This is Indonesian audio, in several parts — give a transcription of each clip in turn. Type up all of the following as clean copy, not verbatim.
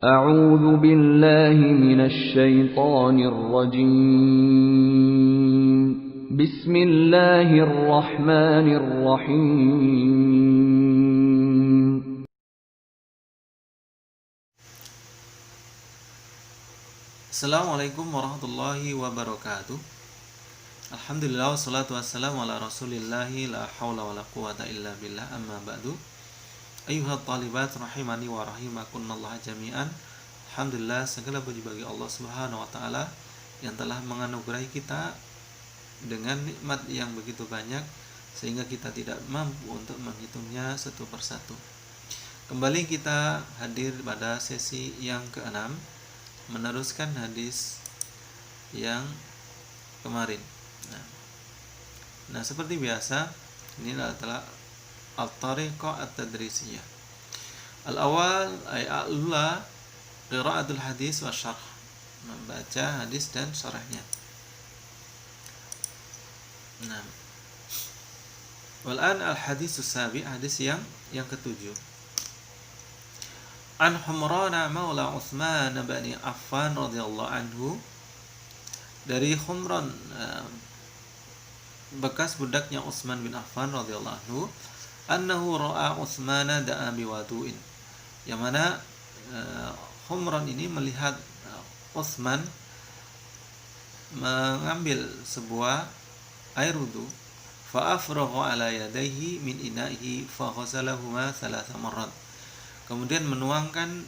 أعوذ بالله من الشيطان الرجيم بسم الله الرحمن الرحيم Assalamualaikum warahmatullahi wabarakatuh. Alhamdulillah wassalatu wassalamu ala rasulillahi la hawla wa la quwata illa billah amma ba'du. Ayuhat talibat rahimani wa rahimakunallah jami'an. Alhamdulillah, segala puji bagi Allah Subhanahu wa taala yang telah menganugerahi kita dengan nikmat yang begitu banyak sehingga kita tidak mampu untuk menghitungnya satu persatu. Kembali kita hadir pada sesi yang keenam, meneruskan hadis yang kemarin. Nah, seperti biasa, ini adalah at-tariqah at-tadrisiyah. Al-awal ay a'la qira'atul hadis wa syarh, membaca hadis dan syarahnya. Nah, wal'an al-hadisus sabi, hadis yang ketujuh. An Humrana maula Utsman bin Affan radhiyallahu anhu, dari Humran, bekas budaknya Utsman bin Affan radhiyallahu anhu, annahu ra'a Utsmana da'a biwadu'in, yang mana Humran ini melihat Utsman mengambil sebuah air wudu, fa afragha ala yadayhi min ina'ihi fa ghasalahuma thalatha marrat, kemudian menuangkan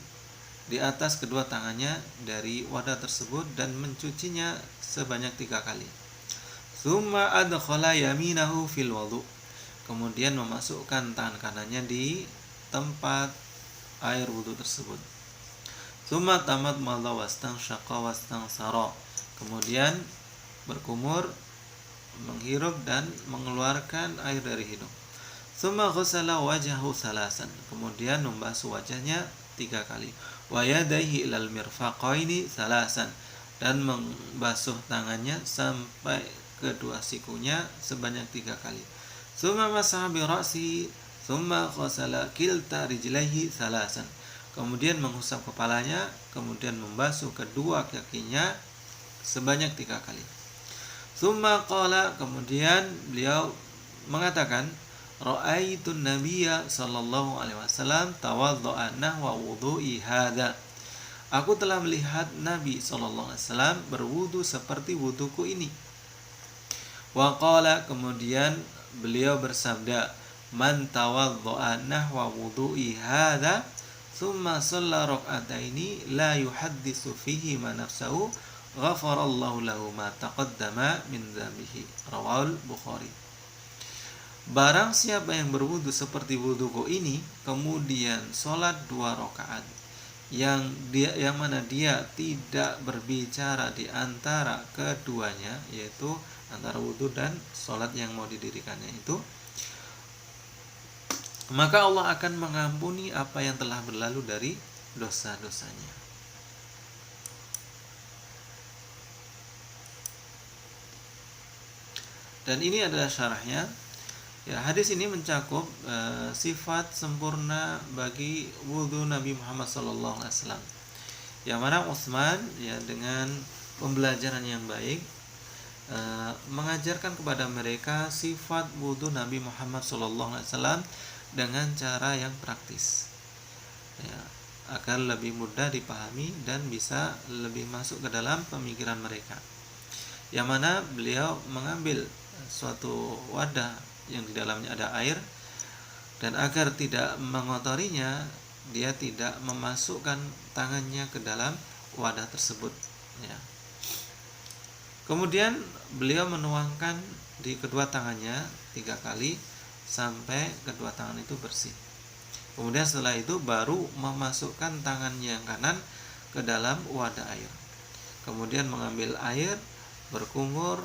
di atas kedua tangannya dari wadah tersebut dan mencucinya sebanyak 3 kali. Tsumma adkhala yaminahu fil wudu, kemudian memasukkan tangan kanannya di tempat air wudu tersebut. Tsumma tamadmada wastanshaqa wastansara, kemudian berkumur, menghirup dan mengeluarkan air dari hidung. Tsumma ghassala wajhahu salasan, kemudian membasuh wajahnya 3 kali. Wa yadayhi ilal mirfaqaini salasan, dan membasuh tangannya sampai kedua sikunya sebanyak 3 kali. Tsumma masaha bi ra'si, tsumma ghassala kilta rijlaihi salasan, kemudian mengusap kepalanya, kemudian membasuh kedua kakinya sebanyak 3 kali. Tsumma qala, kemudian beliau mengatakan, ra'aitun nabiyya sallallahu alaihi wasallam tawaddu'a nahwa wudu'i hadza, aku telah melihat Nabi sallallahu alaihi wasallam berwudu seperti wuduku ini. Wa qala, kemudian beliau bersabda, man tawaddu'a nahwa wudu'i hadza thumma shalla rak'ataini la yuhaddisu fihi ma nafsahu ghafarallahu lahu ma taqaddama min dzambihi, rawahul Bukhari. Barang siapa yang berwudu seperti wuduku ini, kemudian sholat 2 rakaat, yang mana dia tidak berbicara di antara keduanya, yaitu antara wudu dan sholat yang mau didirikannya itu, maka Allah akan mengampuni apa yang telah berlalu dari dosa-dosanya. Dan ini adalah syarahnya. Ya, hadis ini mencakup sifat sempurna bagi wudu Nabi Muhammad SAW, yang mana Utsman ya dengan pembelajaran yang baik mengajarkan kepada mereka sifat wudu Nabi Muhammad SAW dengan cara yang praktis, ya, agar lebih mudah dipahami dan bisa lebih masuk ke dalam pemikiran mereka. Yang mana beliau mengambil suatu wadah yang di dalamnya ada air, dan agar tidak mengotorinya, dia tidak memasukkan tangannya ke dalam wadah tersebut, ya. Kemudian beliau menuangkan di kedua tangannya 3 kali sampai kedua tangan itu bersih. Kemudian setelah itu baru memasukkan tangan yang kanan ke dalam wadah air. Kemudian mengambil air, berkumur,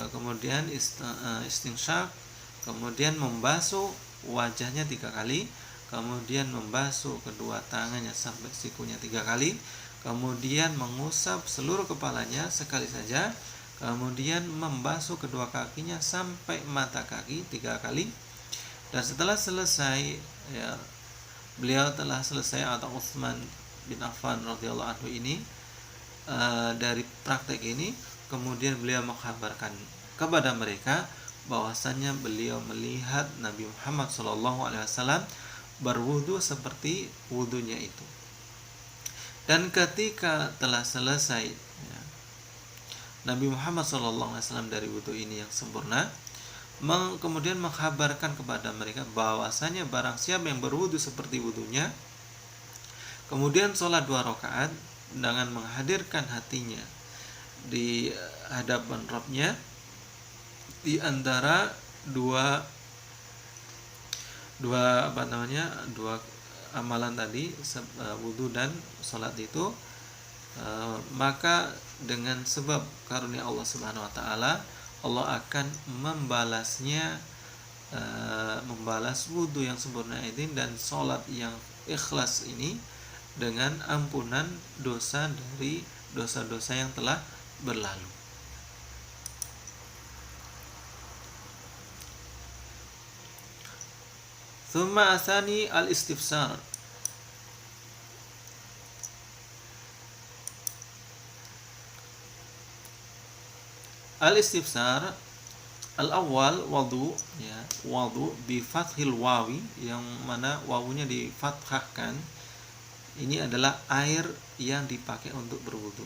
kemudian istinsyak, kemudian membasuh wajahnya 3 kali, kemudian membasuh kedua tangannya sampai sikunya 3 kali, kemudian mengusap seluruh kepalanya sekali saja, kemudian membasuh kedua kakinya sampai mata kaki 3 kali. Dan setelah selesai, ya, beliau telah selesai atau Utsman bin Affan radhiyallahu anhu ini, dari praktek ini kemudian beliau mengkabarkan kepada mereka bahwasannya beliau melihat Nabi Muhammad SAW berwudu seperti wudunya itu. Dan ketika telah selesai ya, Nabi Muhammad SAW dari wudu ini yang sempurna, kemudian mengkabarkan kepada mereka bahwasanya barang siapa yang berwudu seperti wudunya, kemudian sholat 2 rakaat dengan menghadirkan hatinya di hadapan Rabbnya, di antara dua amalan tadi, wudu dan sholat itu, maka dengan sebab karunia Allah Subhanahu wa taala, Allah akan membalas wudu yang sempurna ini dan sholat yang ikhlas ini dengan ampunan dosa dari dosa-dosa yang telah berlalu. Tsumma asani al-istifsar. Al-istifsar al-awwal wudu ya, wudu bi fathil wawi, yang mana wawunya difathahkan. Ini adalah air yang dipakai untuk berwudu.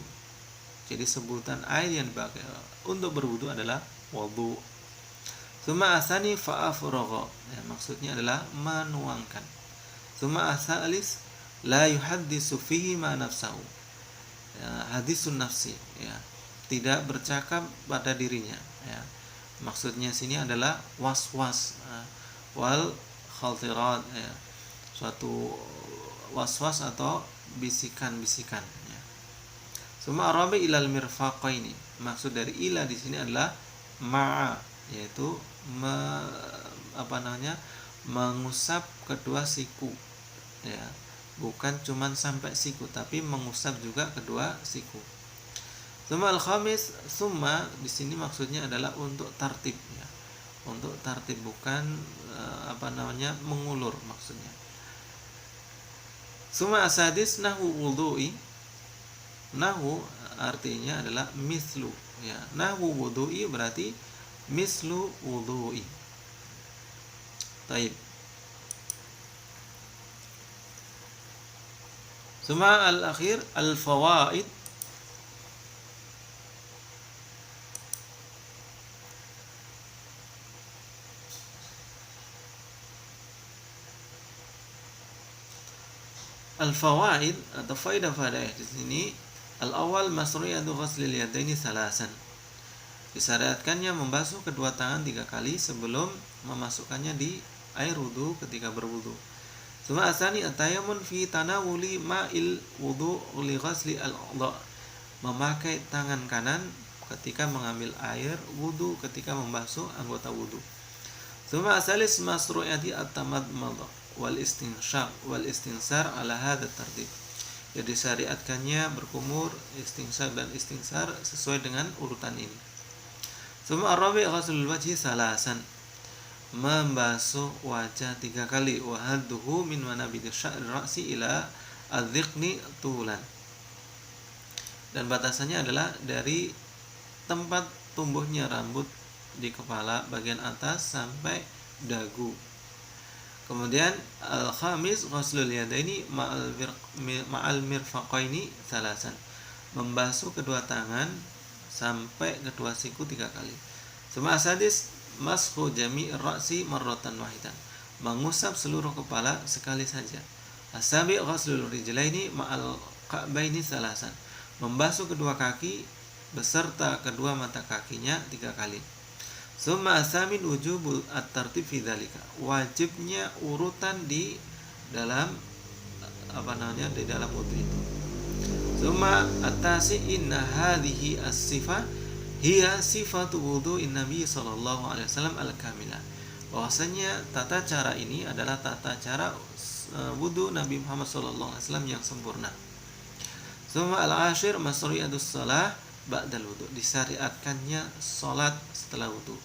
Jadi sebutan air yang dipakai untuk berwudu adalah wudu. Tsumma asani fa'afragha, ya, maksudnya adalah menuangkan. Tsumma asalis la yuhaddisu fihi ma nafsahu, ya, hadisun nafsi, ya, tidak bercakap pada dirinya, ya. Maksudnya sini adalah was-was, wal khatirat, ya, suatu was-was atau bisikan-bisikan, ya. Tsumma arabi ilal mirfaqaini, maksud dari ila di sini adalah ma'a, yaitu mengusap kedua siku, ya, bukan cuman sampai siku tapi mengusap juga kedua siku. Tsumma al-khamis, summa di sini maksudnya adalah untuk tartib, ya, untuk tartib, bukan mengulur maksudnya. Tsumma asadis nahu wudu'i, nahu artinya adalah mislu, ya, nahu wudu'i berarti mislu wudu'i. Taib. Tsumma al-akhir al-fawaid. Al-fawaid atau faidah-faidah di sini, al-awwal masru'iyatu ghuslil yadaini salasan. Disyariatkannya membasuh kedua tangan 3 kali sebelum memasukkannya di air wudu ketika berwudu. Tsumma asani at-tayammun fi tanawuli ma'il wudu li ghusli al-a'dha, memakai tangan kanan ketika mengambil air wudu ketika membasuh anggota wudu. Tsumma asalis masru'iyati at-tamadmadah wal istinsyaq wal istinsar ala hadha tartib. Jadi syariatkannya berkumur, istinsyaq dan istinsar sesuai dengan urutan ini. Tsumma arabi ghuslul wajhi salasan, membasuh wajah 3 kali, wa hadduhu min manabidi sya'ri ra'si ila adh-dhiqni tulan, dan batasannya adalah dari tempat tumbuhnya rambut di kepala bagian atas sampai dagu. Kemudian al-khamis ghuslul yadaini ma'al mirfaqaini salasan, membasuh kedua tangan sampai kedua siku 3 kali. Tsumma asadis mashu jami' ra'si marratan wahidan, mengusap seluruh kepala sekali saja. Asabi ghuslul rijlaini ma'al ka'baini salasan, membasuh kedua kaki beserta kedua mata kakinya 3 kali. Tsumma asamin wujubul at-tartib fi dzalika, wajibnya urutan di dalam di dalam wudu itu. Tsumma at-tasi inna hadhihi as-sifah hiya sifatu wudu'in Nabi sallallahu alaihi wasallam al-kamilah, bahwasanya tata cara ini adalah tata cara wudu Nabi Muhammad sallallahu alaihi wasallam yang sempurna. Tsumma al-ashir masru'iyatus shalah ba'dal wudu, disyariatkannya salat setelah wudu,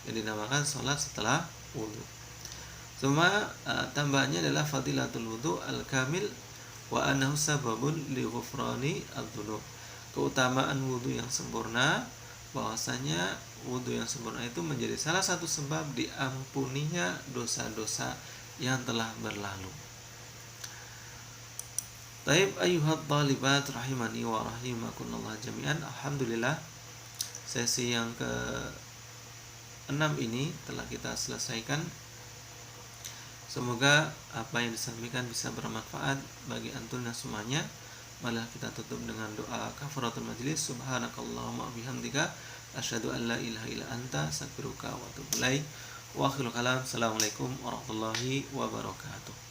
yang dinamakan salat setelah wudu. Tsumma tambahannya adalah fadilatul wudu al-kamil wa annahu sababun li ghufrani adzunub. Keutamaan wudu yang sempurna, bahwasanya wudu yang sempurna itu menjadi salah satu sebab diampuninya dosa-dosa yang telah berlalu. Taib ayyuhat talibat rahimani wa rahimakumullah jami'an. Alhamdulillah, sesi yang ke-6 ini telah kita selesaikan. Semoga apa yang disampaikan bisa bermanfaat bagi antum dan semuanya. Malah kita tutup dengan doa kafaratul majlis. Subhanakallahumma bihamdika asyhadu an la ilaha illa anta astaghfiruka wa atubu ilaik. Wa akhirul kalam. Assalamualaikum warahmatullahi wabarakatuh.